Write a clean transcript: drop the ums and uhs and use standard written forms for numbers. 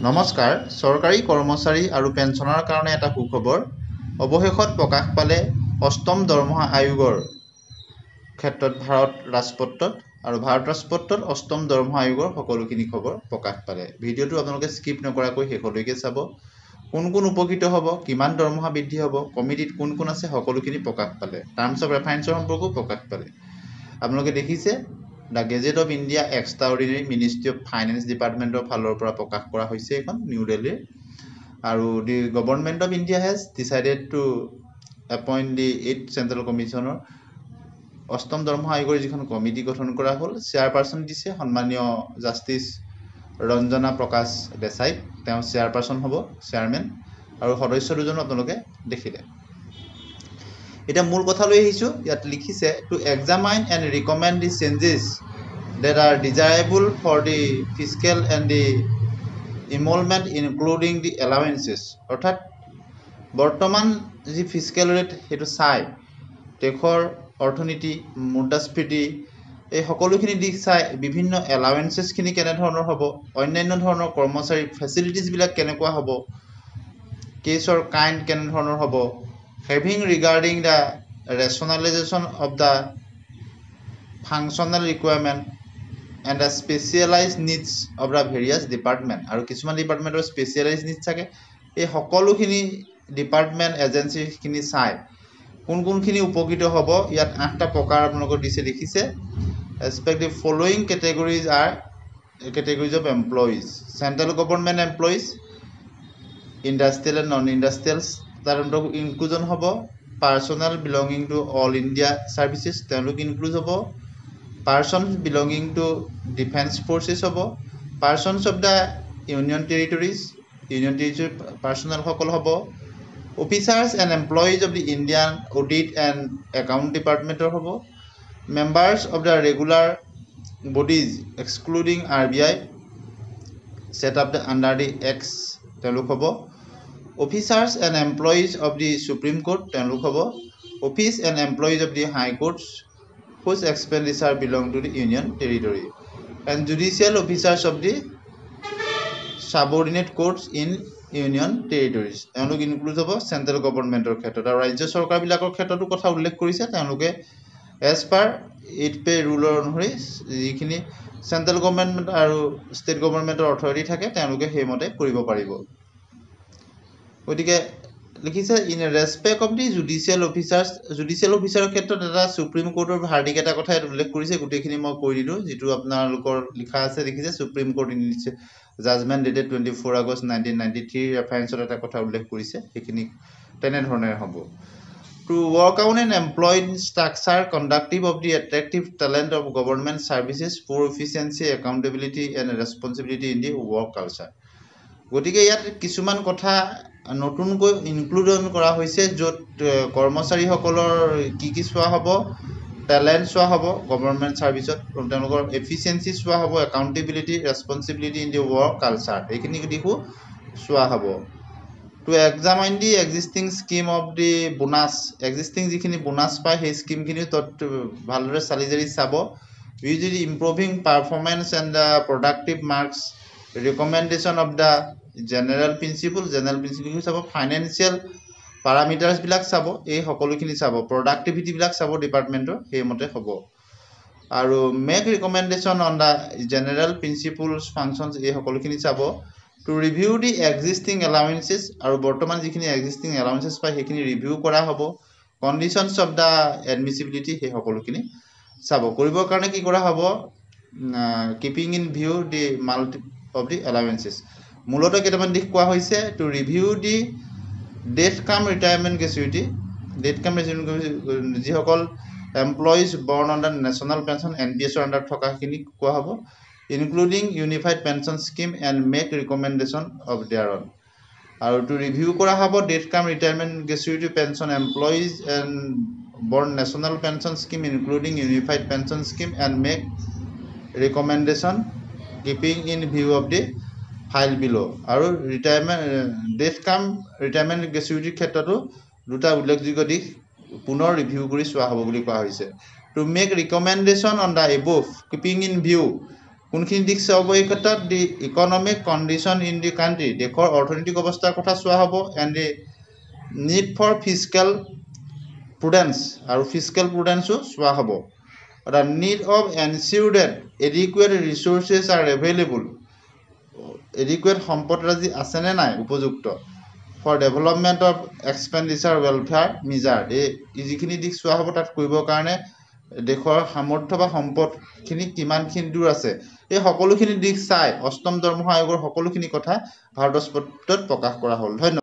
নমস্কাৰ চৰকাৰী কৰ্মচাৰী আৰু পেঞ্চনৰ কাৰণে এটা সুখবৰ অৱশেষত প্ৰকাশ পালে অষ্টম দৰমহা আয়োগৰ ক্ষেত্ৰত ভাৰত ৰাজপত্ৰত আৰু ভাৰত ৰাজপত্ৰত অষ্টম দৰমহা আয়োগৰ সকলোখিনি খবৰ প্ৰকাশ পালে ভিডিঅ'টো আপোনালোকে স্কিপ নকৰাকৈ শেষলৈকে চাব কোন কোন উপকৃত হ'ব কিমান দৰমহা বৃদ্ধি হ'ব কমিটিত কোন কোন আছে সকলোখিনি প্ৰকাশ পালে টাৰ্মছ অফ ৰেফাৰেন্সৰ সম্পৰ্কও প্ৰকাশ পালে আপোনালোকে দেখিছে The Gazette of India Extraordinary Ministry of Finance Department of ফালৰ পৰা প্ৰকাশ কৰা হৈছে এখন নিউ দিল্লীৰ আৰু the Government of India has decided to appoint the 8th Central Commissioner অষ্টম দৰমহা আয়োগৰ যিখন কমিটি গঠন কৰা হ'ল চেয়াৰপাৰসন দিছে সন্মানীয় জাষ্টিস ৰঞ্জনা প্ৰকাশ দেশাই তেওঁ চেয়াৰপাৰসন হ'ব চেয়াৰম্যান আৰু সদস্য দুজন আপোনালোকে দেখিলে এটা মূল কথা লৈ আহিছো ইয়াত লিখিছে to examine and recommend the changes that are desirable for the fiscal and the emolument including the allowances অৰ্থাৎ বৰ্তমান যি ফিস্কেল ৰেট হেতু চাই দেশৰ অৰ্থনীতি মুদ্ৰাস্ফীতি এই সকলোখিনি দিশ চাই বিভিন্ন allowances খিনি কেনে ধৰণৰ হ'ব অন্যান্য ধৰণৰ কৰ্মচাৰী ফেসিলিটিজ বিলাক কেনেকুৱা হ'ব কেছৰ কাইণ্ড কেনে ধৰণৰ হ'ব having regarding the rationalization of the functional requirement and the specialized needs of the various department আৰু কিছুমান ডিপাৰ্টমেন্টৰ specialized needs থাকে এই সকলোখিনি ডিপাৰ্টমেন্ট এজেন্সি খিনি চাই কোন কোনখিনি উপকৃত হ'ব ইয়াত 8টা প্ৰকাৰ আপোনালোকৰ দিছে দেখিছে expect the following categories are categories of employees central government employees industrial and non industrials তাৰ ইনক্লুজন হ'ব personnel belonging to all India services তেওঁলোক ইনক্লুজ হ'ব persons belonging to defense forces হ'ব persons of the union territory personnel সকল হ'ব officers and employees of the Indian audit and account department হ'ব members of the regular bodies excluding RBI set up under the X তেওঁলোক হ'ব officers and employees of the Supreme Court তেওঁলোক হ'ব office and employees of the High Courts whose expenditure belong to the Union Territory and judicial officers of the subordinate courts in Union Territories তেওঁলোক include হ'ব central গভৰ্নমেন্টৰ ক্ষেত্ৰত আৰু ৰাজ্য চৰকাৰ বিলাকৰ ক্ষেত্ৰতো কথা উল্লেখ কৰিছে তেওঁলোকে as per 8 pay rule অনুসৰি যিখিনি সেন্ট্ৰাল গভৰ্নমেন্ট আৰু ষ্টেট গভৰ্নমেন্টৰ অথৰিটি থাকে তেওঁলোকে হেমতে কৰিব পাৰিব গতিকে লিখিছে in respect of the judicial officer ক্ষেত্ৰত এটা সুপ্ৰিম কোৰ্টৰ ভাৰ্ডিক এটা কথা উল্লেখ কৰিছে গুটেখিনি মই কৈ দিলো যেটো আপোনালোকৰ লিখা আছে দেখিছে supreme court in judgment dated 24 August 1993 ৰেফাৰেন্সত এটা কথা উল্লেখ কৰিছে সেইখিনি তেনে ধৰণৰ হ'ব to work out an employed structure conductive of the attractive talent of government services for efficiency accountability and responsibility in the work culture গতিকে ইয়াত কিছুমান কথা নতুনকৈ ইনক্লুডন কৰা হৈছে যত কৰ্মচাৰী সকলৰ কি চোৱা হ'ব ট্যালেন্ট চোৱা হ'ব গভৰ্নমেন্ট সাৰ্ভিসত তেওঁলোকৰ এফিচিয়েন্সি চোৱা হ'ব accountability responsibility in the work culture এইখিনি দিখো চোৱা হ'ব to examine the existing scheme of the bonus existing যিখিনি বোনাস পায় সেই স্কিম খিনি তত ভালদৰে সালিজাৰি চাব usually improving performance and the productive marks recommendation of the general principle চাব financial parameters বিলাক চাব এই সকলোখিনি চাব productivity বিলাক চাব ডিপাৰ্টমেন্টৰ হেমতে হ'ব আৰু make recommendation on the general principles functions এই সকলোখিনি চাব to review the existing allowances আৰু বৰ্তমান যিখিনি existing allowances পায় সেইখিনি ৰিভিউ কৰা হ'ব conditions of the admissibility সেই সকলোখিনি চাব কৰিবৰ কাৰণে কি কৰা হ'ব keeping in view the multi of the allowances মূলত কেইটামান দিশ কোৱা হৈছে to review the death come retirement gratuity যি সকল employees born under national pension NPS under থকাখিনি কোৱা হ'ব including unified pension scheme and make recommendation of thereon আৰু to review কৰা হ'ব death come retirement gratuity pension employees and born national pension scheme including unified pension scheme and make recommendation keeping in view of the file below আৰু retirement death come retirement gratuity ক্ষেত্ৰটো দুটা উল্লেখযোগ্য দিশ পুনৰ review কৰি চোৱা হ'ব বুলি কোৱা হৈছে to make recommendation on the above keeping in view কোনখিনি দিশ চোৱা হ'ব এই ক্ষেত্ৰত the economic condition in the country দেশৰ অৰ্থনৈতিক অৱস্থাৰ কথা চোৱা হ'ব and the need for physical prudence আৰু ফিজিকেল প্ৰুডেন্সো চোৱা হ'ব the need of ensure that adequate resources are available adequate সম্পদৰাজি আছে নে নাই উপযুক্ত for development of expenditure welfare measure এই যিখিনি দিশ চোৱা হ'ব তাত কৰিবৰ কাৰণে দেশৰ সামৰ্থ্য বা সম্পদখিনি কিমানখিনি দূৰ আছে এই সকলোখিনি দিশ চাই অষ্টম দৰমহা আয়োগৰ সকলোখিনি কথা ভাৰতৰ স্পষ্টত প্ৰকাশ কৰা হ'ল ধন্যবাদ